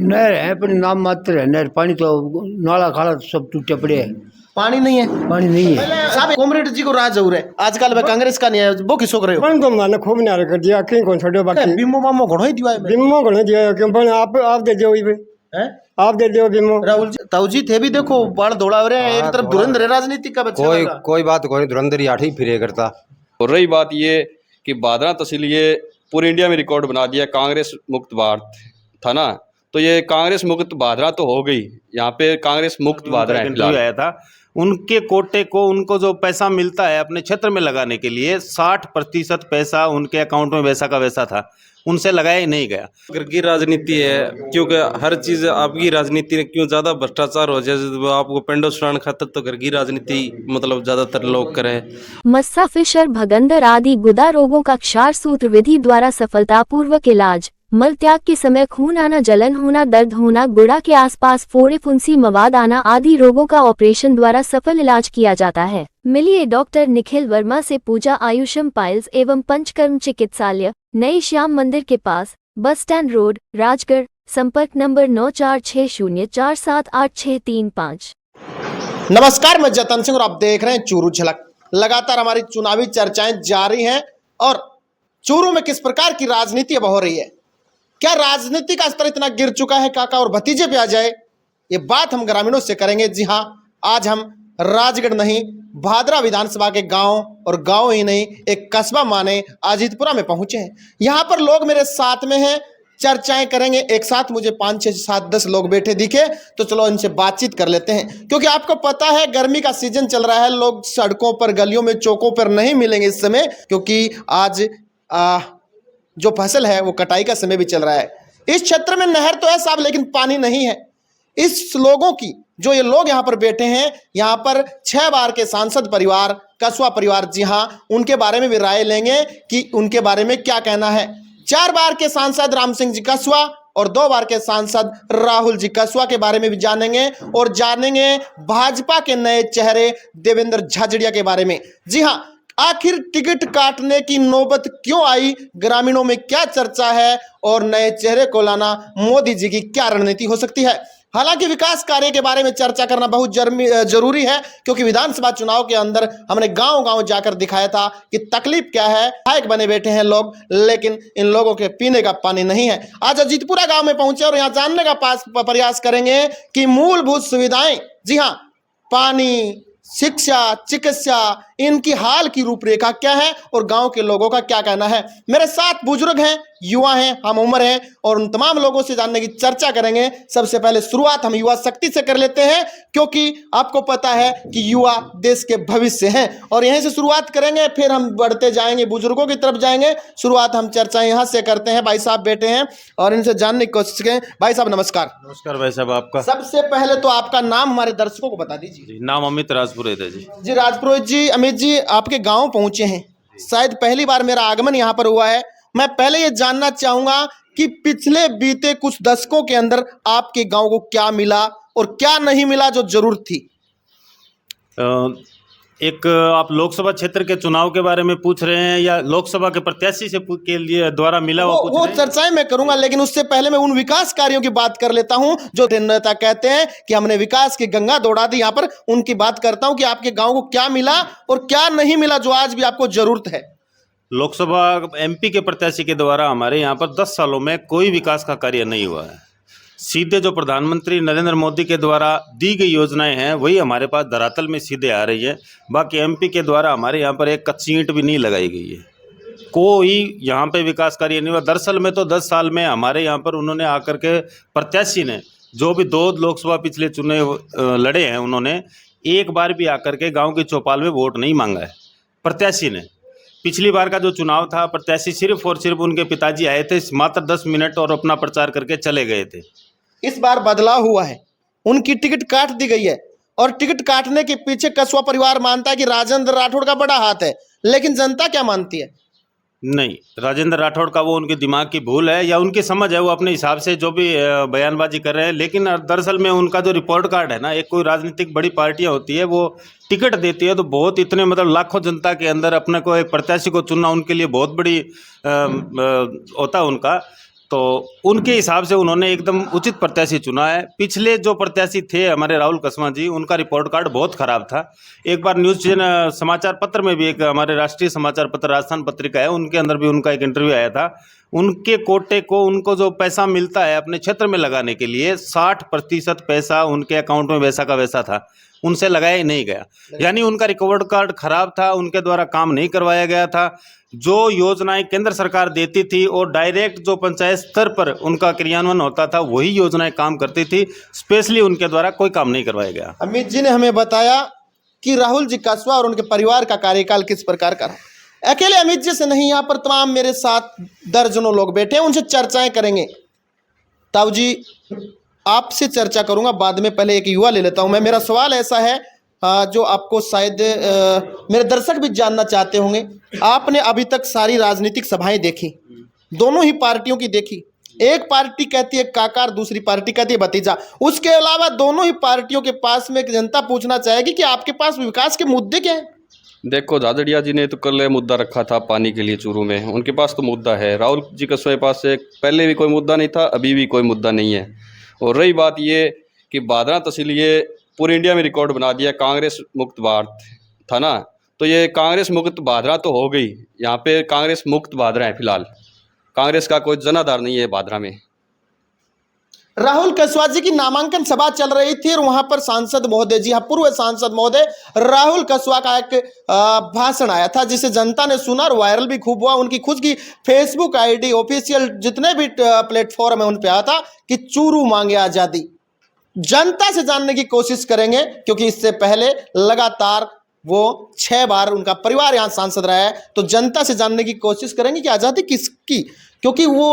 नहर है पर नाम मात्र है नहर। पानी तो नाला खाला सब टूटे पड़े हैं। पानी नहीं है। पानी नहीं है। साहब कॉमरेड जी को राज जरूर है आजकल में कांग्रेस का नहीं है वो किसो करे हो पण तो माने खूब न्यारे कर दिया कहीं कौन छोड़ो बाकी बीमो मामो घणो ही दिया है बिम्मो घणे दिया क्यों पण आप दे दो इबे हैं? आप दे दो बिम्मो राहुल जी ताऊ जी थे भी देखो बाढ़ दौड़ा हो रहे हैं एक तरफ धुरंधर राजनीति का बच्चा लगा। कोई बात कोई धुरंधर आठ ही फिरे करता। और रही बात ये कि बादरा तहसील ये पूरे इंडिया में रिकॉर्ड बना दिया कांग्रेस मुक्त भारत था ना, तो ये कांग्रेस मुक्त बादरा तो हो गई, यहाँ पे कांग्रेस मुक्त बादरा है फिलहाल। आया था उनके कोटे को उनको जो पैसा मिलता है अपने क्षेत्र में लगाने के लिए 60% पैसा उनके अकाउंट में वैसा का वैसा था, उनसे लगाया ही नहीं गया। घर की राजनीति है क्योंकि हर चीज आपकी राजनीति में क्यों ज्यादा भ्रष्टाचार हो जाए आपको पेंडो सुनाने खातर तो घर की राजनीति मतलब ज्यादातर लोग करें। मस्सा फिशर भगंदर आदि गुदा रोगों का क्षार सूत्र विधि द्वारा सफलतापूर्वक इलाज। मल त्याग के समय खून आना, जलन होना, दर्द होना, गुड़ा के आसपास फोड़े फुंसी, मवाद आना आदि रोगों का ऑपरेशन द्वारा सफल इलाज किया जाता है। मिलिए डॉक्टर निखिल वर्मा से पूजा आयुषम पाइल्स एवं पंचकर्म चिकित्सालय, नई श्याम मंदिर के पास, बस स्टैंड रोड, राजगढ़। संपर्क नंबर 9460478635। नमस्कार, मैं जतन सिंह और आप देख रहे हैं चूरू झलक। लगातार हमारी चुनावी चर्चाएं जारी हैं और चूरू में किस प्रकार की राजनीति अब हो रही है, क्या राजनीति का स्तर इतना गिर चुका है काका और भतीजे पे आ जाए, ये बात हम ग्रामीणों से करेंगे। जी हाँ, आज हम राजगढ़ नहीं भादरा विधानसभा के गांव और गांव ही नहीं एक कस्बा माने अजीतपुरा में पहुंचे हैं। यहां पर लोग मेरे साथ में हैं, चर्चाएं करेंगे एक साथ। मुझे 5 6 7 10 लोग बैठे दिखे तो चलो इनसे बातचीत कर लेते हैं, क्योंकि आपको पता है गर्मी का सीजन चल रहा है, लोग सड़कों पर, गलियों में, चौकों पर नहीं मिलेंगे इस समय, क्योंकि आज जो फसल है वो कटाई का समय भी चल रहा है। इस क्षेत्र में नहर तो है साहब, लेकिन पानी नहीं है। इस लोगों की जो ये लोग यहाँ पर बैठे हैं, यहाँ पर 6 बार के सांसद परिवार, कसवा परिवार, जी हाँ, उनके बारे में भी राय लेंगे कि उनके बारे में क्या कहना है। 4 बार के सांसद राम सिंह जी कसवा और 2 बार के सांसद राहुल जी कसवा के बारे में भी जानेंगे और जानेंगे भाजपा के नए चेहरे देवेंद्र झाझड़िया के बारे में। जी हाँ, आखिर टिकट काटने की नौबत क्यों आई, ग्रामीणों में क्या चर्चा है और नए चेहरे को लाना मोदी जी की क्या रणनीति हो सकती है। हालांकि विकास कार्य के बारे में चर्चा करना बहुत जरूरी है, क्योंकि विधानसभा चुनाव के अंदर हमने गांव-गांव जाकर दिखाया था कि तकलीफ क्या है। विधायक बने बैठे हैं लोग, लेकिन इन लोगों के पीने का पानी नहीं है। आज अजीतपुरा गांव में पहुंचे और यहां जानने का प्रयास करेंगे कि मूलभूत सुविधाएं, जी हाँ, पानी, शिक्षा, चिकित्सा, इनकी हाल की रूपरेखा क्या है और गांव के लोगों का क्या कहना है। मेरे साथ बुजुर्ग हैं, युवा हैं, हम उम्र हैं और उन तमाम लोगों से जानने की चर्चा करेंगे। सबसे पहले शुरुआत हम युवा शक्ति से कर लेते हैं, क्योंकि आपको पता है कि युवा देश के भविष्य हैं और यहीं से शुरुआत करेंगे, फिर हम बढ़ते जाएंगे, बुजुर्गों की तरफ जाएंगे। शुरुआत हम चर्चा यहाँ से करते हैं। भाई साहब बैठे हैं और इनसे जानने की कोशिश करें। भाई साहब नमस्कार। नमस्कार भाई साहब, आपका सबसे पहले तो आपका नाम हमारे दर्शकों को बता दीजिए। नाम अमित राजपुरोहित है जी। राजपुरोहित जी, अमित जी आपके गांव पहुंचे हैं, शायद पहली बार मेरा आगमन यहां पर हुआ है। मैं पहले ये जानना चाहूंगा कि पिछले बीते कुछ दशकों के अंदर आपके गांव को क्या मिला और क्या नहीं मिला जो जरूरत थी। एक आप लोकसभा क्षेत्र के चुनाव के बारे में पूछ रहे हैं या लोकसभा के प्रत्याशी से के लिए द्वारा मिला वो चर्चाएं मैं करूंगा, लेकिन उससे पहले मैं उन विकास कार्यों की बात कर लेता हूं जो नेता कहते हैं कि हमने विकास की गंगा दौड़ा दी। यहां पर उनकी बात करता हूं कि आपके गांव को क्या मिला और क्या नहीं मिला जो आज भी आपको जरूरत है। लोकसभा एमपी के प्रत्याशी के द्वारा हमारे यहाँ पर 10 सालों में कोई विकास का कार्य नहीं हुआ है। सीधे जो प्रधानमंत्री नरेंद्र मोदी के द्वारा दी गई योजनाएं हैं वही हमारे पास धरातल में सीधे आ रही है। बाकी एमपी के द्वारा हमारे यहाँ पर एक कच्ची ईंट भी नहीं लगाई गई है, कोई यहाँ पे विकास कार्य नहीं हुआ। दरअसल में तो 10 साल में हमारे यहाँ पर उन्होंने आकर के प्रत्याशी ने जो भी 2 लोकसभा पिछले चुने लड़े हैं, उन्होंने एक बार भी आकर के गाँव की चौपाल में वोट नहीं मांगा है प्रत्याशी ने। पिछली बार का जो चुनाव था, प्रत्याशी सिर्फ और सिर्फ उनके पिताजी आए थे मात्र 10 मिनट और अपना प्रचार करके चले गए थे। इस बार बदलाव हुआ है, उनकी टिकट काट दी गई है और टिकट काटने के पीछे कसवा परिवार मानता है कि राजेंद्र राठौड़ का बड़ा हाथ है, लेकिन जनता क्या मानती है? नहीं, राजेंद्र राठौड़ का वो उनके दिमाग की भूल है या उनकी समझ है, वो अपने हिसाब से जो भी बयानबाजी कर रहे हैं। लेकिन दरअसल में उनका जो रिपोर्ट कार्ड है ना, एक कोई राजनीतिक बड़ी पार्टियां होती है वो टिकट देती है तो बहुत इतने मतलब लाखों जनता के अंदर अपने को एक प्रत्याशी को चुनना उनके लिए बहुत बड़ी होता है उनका। तो उनके हिसाब से उन्होंने एकदम उचित प्रत्याशी चुना है। पिछले जो प्रत्याशी थे हमारे राहुल कसवां जी, उनका रिपोर्ट कार्ड बहुत खराब था। एक बार न्यूज़ समाचार पत्र में भी, एक हमारे राष्ट्रीय समाचार पत्र राजस्थान पत्रिका है, उनके अंदर भी उनका एक इंटरव्यू आया था। उनके कोटे को, उनको जो पैसा मिलता है अपने क्षेत्र में लगाने के लिए, 60% पैसा उनके अकाउंट में वैसा का वैसा था, उनसे लगाया ही नहीं गया। यानी उनका रिकॉर्ड कार्ड खराब था, उनके द्वारा काम नहीं करवाया गया था। जो योजनाएं केंद्र सरकार देती थी और डायरेक्ट जो पंचायत स्तर पर उनका क्रियान्वयन होता था, वही योजनाएं काम करती थी। स्पेशली उनके द्वारा कोई काम नहीं करवाया गया। अमित जी ने हमें बताया कि राहुल जी कसवा और उनके परिवार का कार्यकाल किस प्रकार का रहा। अकेले अमित जी से नहीं, यहाँ पर तमाम मेरे साथ दर्जनों लोग बैठे हैं, उनसे चर्चाएं करेंगे। ताऊ जी, आपसे चर्चा करूंगा बाद में, पहले एक युवा ले लेता हूं मैं। मेरा सवाल ऐसा है जो आपको शायद मेरे दर्शक भी जानना चाहते होंगे। आपने अभी तक सारी राजनीतिक सभाएं देखी, दोनों ही पार्टियों की देखी। एक पार्टी कहती है काका, दूसरी पार्टी कहती है भतीजा। उसके अलावा दोनों ही पार्टियों के पास में एक जनता पूछना चाहेगी कि आपके पास विकास के मुद्दे क्या हैं? देखो, झाझड़िया जी ने तो कल मुद्दा रखा था पानी के लिए चूरू में, उनके पास तो मुद्दा है। राहुल जी कसवा के पास से पहले भी कोई मुद्दा नहीं था, अभी भी कोई मुद्दा नहीं है। और रही बात ये कि बादरा तहसील ये पूरे इंडिया में रिकॉर्ड बना दिया, कांग्रेस मुक्त भारत था ना, तो ये कांग्रेस मुक्त बादरा तो हो गई। यहाँ पे कांग्रेस मुक्त बादरा है फिलहाल, कांग्रेस का कोई जनाधार नहीं है बादरा में। राहुल कसवा जी की नामांकन सभा चल रही थी और वहां पर सांसद महोदय जी, पूर्व सांसद महोदय राहुल कसवा का एक भाषण आया था, जिसे जनता ने सुना और वायरल भी खूब हुआ। उनकी खुद की फेसबुक आईडी, ऑफिशियल जितने भी प्लेटफॉर्म है, उन पे आया था कि चूरू मांगे आजादी। जनता से जानने की कोशिश करेंगे, क्योंकि इससे पहले लगातार वो 6 बार उनका परिवार यहाँ सांसद रहा है, तो जनता से जानने की कोशिश करेंगे कि आज़ादी किसकी, क्योंकि वो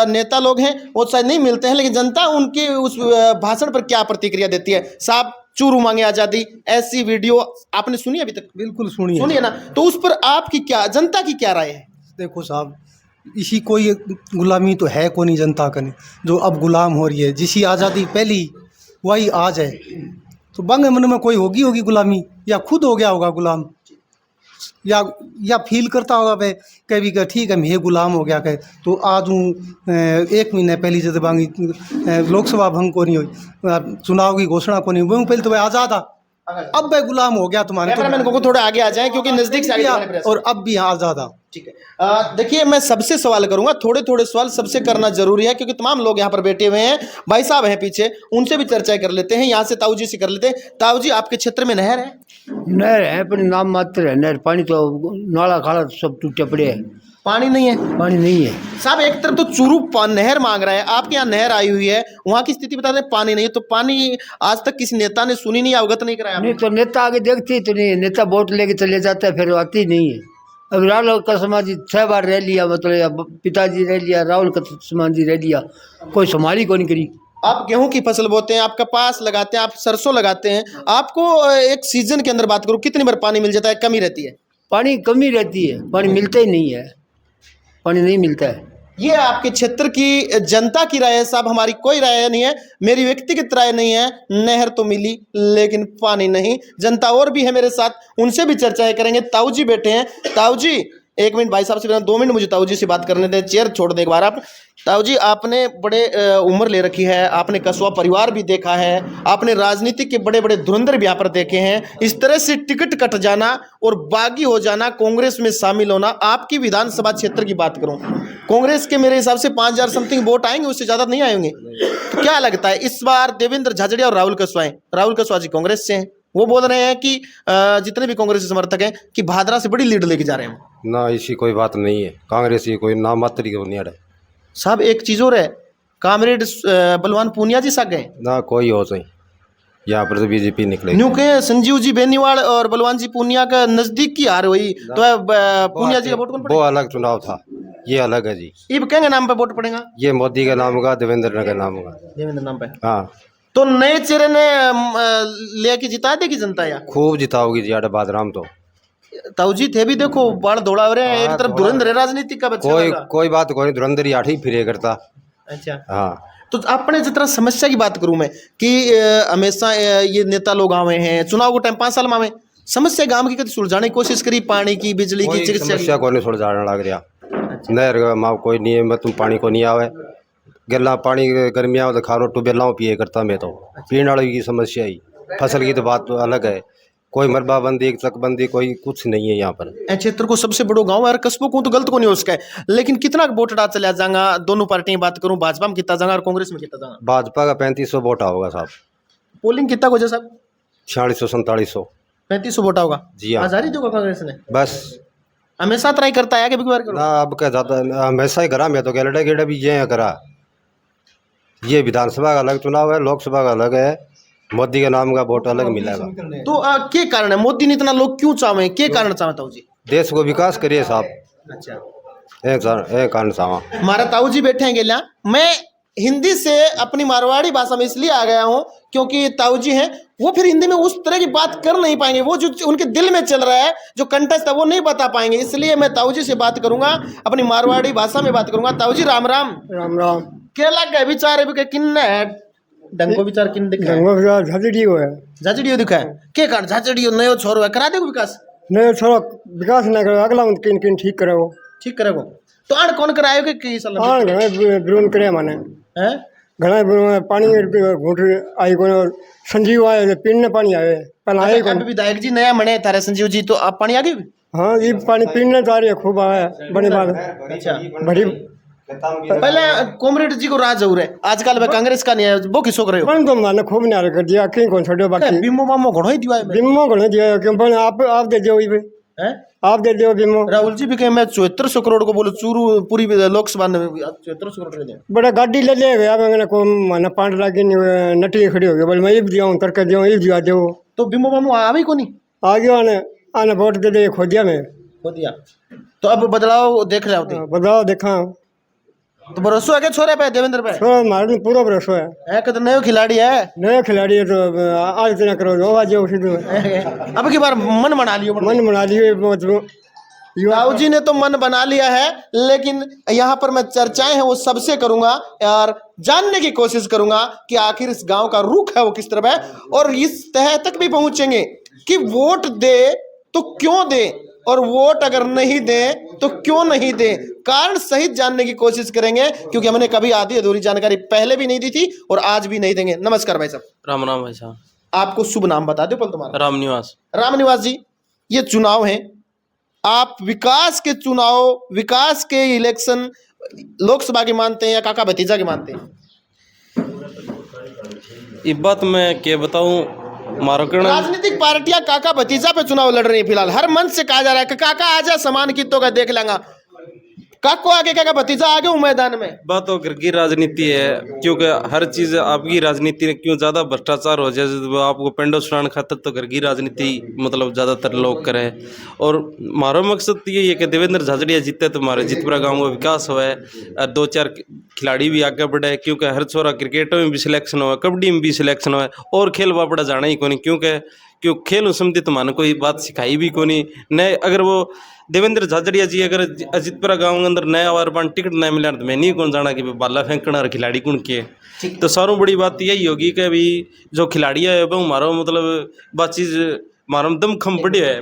नेता लोग हैं वो शायद नहीं मिलते हैं, लेकिन जनता उनके उस भाषण पर क्या प्रतिक्रिया देती है। साहब, चूरू मांगे आज़ादी, ऐसी वीडियो आपने सुनी अभी तक? बिल्कुल सुनी है ना, तो उस पर आपकी क्या, जनता की क्या राय है? देखो साहब, इसी कोई गुलामी तो है को नहीं जनता का, नहीं जो अब गुलाम हो रही है। जिसी आज़ादी पहली वही आज है, तो बंग मन में कोई होगी गुलामी, या खुद हो गया होगा गुलाम, या फील करता होगा भाई कभी का ठीक है मैं गुलाम हो गया कहे। तो आज हूँ 1 महीने पहले जब बांगी लोकसभा भंग को नहीं हुई, चुनाव की घोषणा को नहीं हुई, पहले तो भाई आज़ाद था, अब भाई गुलाम हो गया तुम्हारे। को थोड़े आगे आ जाए क्योंकि नजदीक से और अब भी आज़ाद था। ठीक है, देखिए मैं सबसे सवाल करूंगा, थोड़े थोड़े सवाल सबसे करना जरूरी है, क्योंकि तमाम लोग यहाँ पर बैठे हुए हैं। भाई साहब हैं पीछे, उनसे भी चर्चा कर लेते हैं। यहाँ से ताऊ जी से कर लेते हैं। ताऊ जी, आपके क्षेत्र में नहर है? नहर है पर नाम मात्र है नहर, पानी तो नाला खाला सब टूटे पड़े हैं, पानी नहीं है। पानी नहीं है साहब, एक तरफ तो चूरू नहर मांग रहा है, आपके यहाँ नहर आई हुई है, वहाँ की स्थिति बता दें, पानी नहीं है। तो पानी आज तक किसी नेता ने सुनी नहीं, अवगत नहीं कराया? नहीं तो नेता आगे देखते तो नहीं, नेता वोट लेके चले जाता है, फिर आती नहीं है। अब राहुल कसमा जी 6 बार रह लिया, मतलब पिताजी रह लिया, राहुल कसमा जी रह लिया, कोई संभाली को नहीं करी। आप गेहूं की फसल बोते हैं, आप कपास लगाते हैं, आप सरसों लगाते हैं, आपको एक सीजन के अंदर बात करूं, कितनी बार पानी मिल जाता है? कमी रहती है? पानी कमी रहती है, पानी मिलता ही नहीं है, पानी नहीं मिलता है। ये आपके क्षेत्र की जनता की राय है साहब, हमारी कोई राय नहीं है, मेरी व्यक्तिगत राय नहीं है। नहर तो मिली लेकिन पानी नहीं। जनता और भी है मेरे साथ, उनसे भी चर्चाएं करेंगे। ताऊ जी बैठे हैं। ताऊ जी, 1 मिनट भाई साहब से 2 मिनट मुझे ताऊ जी से बात करने दें, चेयर छोड़ दें एक बार आप। ताऊ जी, आपने बड़े उम्र ले रखी है, आपने कसवा परिवार भी देखा है, आपने राजनीति के बड़े बड़े धुरंधर भी यहाँ पर देखे हैं। इस तरह से टिकट कट जाना और बागी हो जाना, कांग्रेस में शामिल होना, आपकी विधानसभा क्षेत्र की बात करूं, कांग्रेस के मेरे हिसाब से 5000 समथिंग वोट आएंगे, उससे ज़्यादा नहीं आएंगे। तो क्या लगता है इस बार देवेंद्र झाझड़िया और राहुल कसवा हैं? राहुल कसवा जी कांग्रेस से हैं, वो बोल रहे हैं कि जितने भी कांग्रेस समर्थक हैं कि भादरा से बड़ी लीड लेके जा रहे हैं। ना, ऐसी कोई बात नहीं है, कांग्रेस की कोई नाम मात्र की बुनियाद है। साहब, एक चीज और है, कामरेड बलवान पूनिया जी साथ गए ना, कोई हो सही, यहाँ पर तो बीजेपी निकले। न्यू के संजीव जी बेनीवाल और बलवान जी पूनिया का नजदीक की हार हुई, तो पूनिया जी का वोट कौन पड़ेगा? वो अलग चुनाव था, ये अलग है जी। ये कहेंगे नाम पे वोट पड़ेगा? ये मोदी का नाम होगा, देवेंद्र का नाम होगा। देवेंद्र नाम पे? हाँ। तो नए चेहरे ने लेके जिता देगी जनता? या खूब जिताओगी जी बादराम तो। ताऊ जी थे भी देखो बाढ़ दौड़ा रहे हैं, एक तरफ धुरंधर है राजनीति का बच्चा। कोई बात कोई, धुरंधर ही आठी फिरे करता। अच्छा, हाँ। तो अपने जितना समस्या की बात करूं मैं कि हमेशा ये नेता लोग आवे हैं, चुनाव को टाइम 5 साल में आवे, समस्या गांव की कभी सुलझाने की कोशिश करी, पानी की, बिजली की, चिकित्सा समस्या को नहीं सुलझाने लग रहा। नहर माँ कोई नहीं है, तुम पानी को नहीं आवे, गला पानी गर्मियाँ में खारो ट्यूबवेलों पिए करता मैं तो पीने वाले की समस्या ही, फसल की तो बात तो अलग है। कोई मरबाबंदी तकबंदी कोई कुछ नहीं है यहाँ पर। ए क्षेत्र को सबसे बड़ो गांव है और कस्बों को तो गलत को नहीं हो सका है, लेकिन कितना वोट डाल चला जाएगा? दोनों पार्टी की बात करूं, भाजपा में कितना जाएगा और कांग्रेस में कितना जाएगा? भाजपा का 3500 वोट होगा साहब। पोलिंग कितना हो जाए साहब? 4600-4700। 3500 वोट होगा। जी हाँ। आजादी दोगा कांग्रेस ने? बस हमेशा ट्राई करता है आगे भी बार करो। ना अब क्या जाता हमेशा ही करा, मैं तो गेड़ा गेड़ा भी ये करा। ये विधानसभा का अलग चुनाव है, लोकसभा का अलग है, मोदी के नाम का वोट अलग मिलेगा। तो क्या कारण है मोदी ने इतना लोग क्यों चाहे, क्या कारण चाहता हूँ जी? देश को विकास करिए साहब, अच्छा एक कारण चाहवा। हमारा ताऊ जी बैठे हैं गेला। मैं हिंदी से अपनी मारवाड़ी भाषा में इसलिए आ गया हूँ क्योंकि ताऊ जी हैं, वो फिर हिंदी में उस तरह की बात कर नहीं पाएंगे, वो जो उनके दिल में चल रहा है, जो कंटेस्ट है वो नहीं बता पाएंगे। इसलिए मैं ताऊ जी से बात करूंगा, अपनी मारवाड़ी भाषा में बात करूंगा। ताऊ जी राम राम। राम राम। क्या लग गया विचार है किन है डंगो विचार किन दिखा है? झजड़ियो है। झाचड़ियो दिखा है। क्या कारण झाचड़ियो नयो छोरो है, करा देगो विकास? नहीं थोड़ा विकास ना करो, अगला किन किन ठीक करो। ठीक करेगो तो आड़ कौन करायो कि साला? हाँ घना विरोध करे माने हैं? घना पानी घूट आई को संजीव आए पीने पानी आए पहले आए अब विधायक जी नया मने तारे संजीव जी, तो आप पानी आ गए? हाँ ये पानी पीने तो आ रही है, खूब आया बड़ी बात। अच्छा बड़ी पहले कॉमरेड जी को राज हो रहे, आजकल वे कांग्रेस का नहीं है, वो किसो करे हो? कौन तो माने खूब नारे कर दिया, कहीं कौन छोड़ो बाकी बिमो मामो घणो ही दिया है। बिमो घणो दिया क्यों पण आप दे दो ये हैं? आप दे दो बिमो। राहुल जी भी कहे मैं 7400 करोड़ को बोलो चूरू पूरी लोकसभा में 7400 करोड़ दे। बड़ा गाड़ी ले ले गया मैंने को माने 5 लाख की नटी खड़ी हो गई, बोल मैं ये दिया तरक दिया ये दिया दो। तो बिमो मामो आवे को नहीं आ गया आने वोट दे दे खो दिया मैं खो दिया। तो अब बदलाव देख रहे हो? बदलाव देखा तो भरोसा है क्या छोरे पे देवेंद्र पे? मारे पूरा भरोसा है कि तो नयो खिलाड़ी है, नया खिलाड़ी है, तो आज इतना करो दो आज उसी अब की बार मन बना लियो। मन बना लिए राव जी ने तो मन बना लिया है, लेकिन यहाँ पर मैं चर्चाएं हैं वो सबसे करूंगा और जानने की कोशिश करूंगा कि आखिर इस गांव का रुख है वो किस तरफ है, और इस तह तक भी पहुंचेंगे कि वोट दे तो क्यों दे और वोट अगर नहीं दे तो क्यों नहीं दे, कारण सहित जानने की कोशिश करेंगे, क्योंकि हमने कभी आधी अधूरी जानकारी पहले भी नहीं दी थी और आज भी नहीं देंगे। नमस्कार भाई साहब। राम राम भाई साहब। आपको शुभ नाम बता दो पल तुम्हारा। रामनिवास। रामनिवास जी, ये चुनाव है, आप विकास के चुनाव, विकास के इलेक्शन लोकसभा के मानते हैं या काका भतीजा के मानते हैं? ये बात मैं क्या बताऊं, मारो राजनीतिक पार्टियां काका भतीजा पे चुनाव लड़ रही है। फिलहाल हर मंच से कहा जा रहा है कि काका आजा समान कितों का देख लेंगे, काको आगे काका भतीजा आगे हूँ मैदान में। बात तो घर की राजनीति है, क्योंकि हर चीज आपकी राजनीति में क्यों ज्यादा भ्रष्टाचार हो जाए, तो आपको पेंडो सुनाने खातर तो घर की राजनीति मतलब ज्यादातर लोग करें। और हमारा मकसद ये है कि देवेंद्र झाझड़िया जीते तो हमारे जितपुरा गाँव का विकास हो, 2-4 खिलाड़ी भी आगे बढ़े, क्योंकि हर छोरा क्रिकेट में भी सिलेक्शन हो, कबड्डी में भी सिलेक्शन हो, और खेल वापड़ा जाना ही कोनी, क्यों खेल संबंधित तो मानो कोई बात सिखाई भी कोनी नए। अगर वो देवेंद्र झाझड़िया जी अगर अजितपुरा गांव के अंदर नया वार पान टिकट नहीं मिला तो मैं नहीं कौन जाना कि बाला फेंकना और खिलाड़ी कौन के। तो सारों बड़ी बात यही होगी कि अभी जो खिलाड़ी है वो हमारा मतलब बात चीज हमारा दम खम बढ़िया है।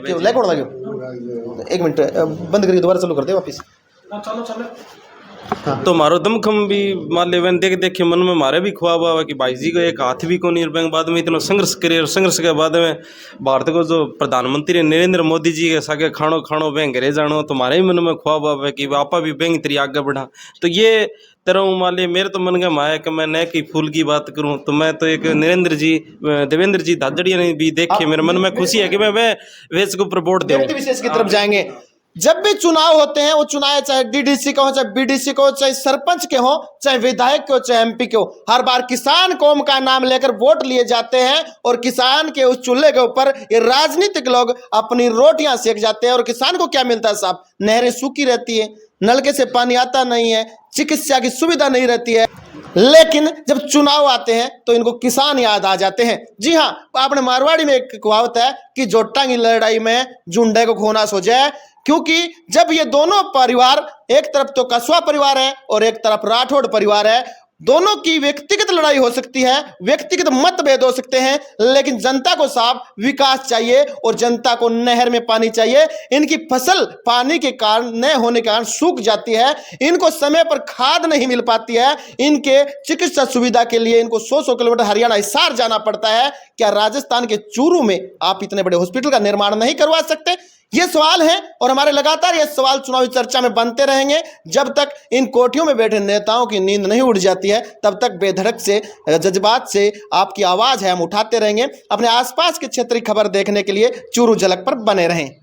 एक मिनट बंद करिए, दोबारा चालू कर दे वापिस। तो हमारो दम खम भी मान ले देख देख के मन में हमारे भी ख्वाब हुआ कि भाई जी को एक हाथ भी को नहीं, और बाद में इतना संघर्ष करे, और संघर्ष के बाद में भारत को जो प्रधानमंत्री नरेंद्र मोदी जी के सागे खानो खानो बैंक घरे जानो, तो हमारे भी मन में ख्वाब हुआ कि आपा भी बैंक तरी आगे बढ़ा। तो ये तरह मान लिया मेरे तो मन का माया कि मैं नए की फूल की बात करूं, तो मैं तो एक देवेंद्र जी झाझड़िया ने भी देखे, मेरे मन में खुशी है कि मैं वेस को ऊपर वोट दूं। विशेष की तरफ जाएंगे। जब भी चुनाव होते हैं, वो चुनाव चाहे डीडीसी का हो, चाहे बीडीसी का हो, चाहे सरपंच के हो, चाहे विधायक के हो, चाहे एमपी के हो, हर बार किसान कौम का नाम लेकर वोट लिए जाते हैं और किसान के उस चूल्हे के ऊपर ये राजनीतिक लोग अपनी रोटियां सेक जाते हैं। और किसान को क्या मिलता है साहब? नहरें सूखी रहती है, नलके से पानी आता नहीं है, चिकित्सा की सुविधा नहीं रहती है, लेकिन जब चुनाव आते हैं तो इनको किसान याद आ जाते हैं। जी हाँ, आपने मारवाड़ी में एक कहावत है कि जोटा की लड़ाई में झुंडे को खोना सो जाए, क्योंकि जब ये दोनों परिवार, एक तरफ तो कस्बा परिवार है और एक तरफ राठौड़ परिवार है, दोनों की व्यक्तिगत लड़ाई हो सकती है, व्यक्तिगत मतभेद हो सकते हैं, लेकिन जनता को साफ विकास चाहिए और जनता को नहर में पानी चाहिए। इनकी फसल पानी के कारण न होने के कारण सूख जाती है, इनको समय पर खाद नहीं मिल पाती है, इनके चिकित्सा सुविधा के लिए इनको 100 किलोमीटर हरियाणा हिसार जाना पड़ता है। क्या राजस्थान के चूरू में आप इतने बड़े हॉस्पिटल का निर्माण नहीं करवा सकते? ये सवाल है और हमारे लगातार ये सवाल चुनावी चर्चा में बनते रहेंगे। जब तक इन कोठियों में बैठे नेताओं की नींद नहीं उड़ जाती है, तब तक बेधड़क से, जज्बात से आपकी आवाज़ है हम उठाते रहेंगे। अपने आसपास के क्षेत्र की खबर देखने के लिए चूरू झलक पर बने रहें।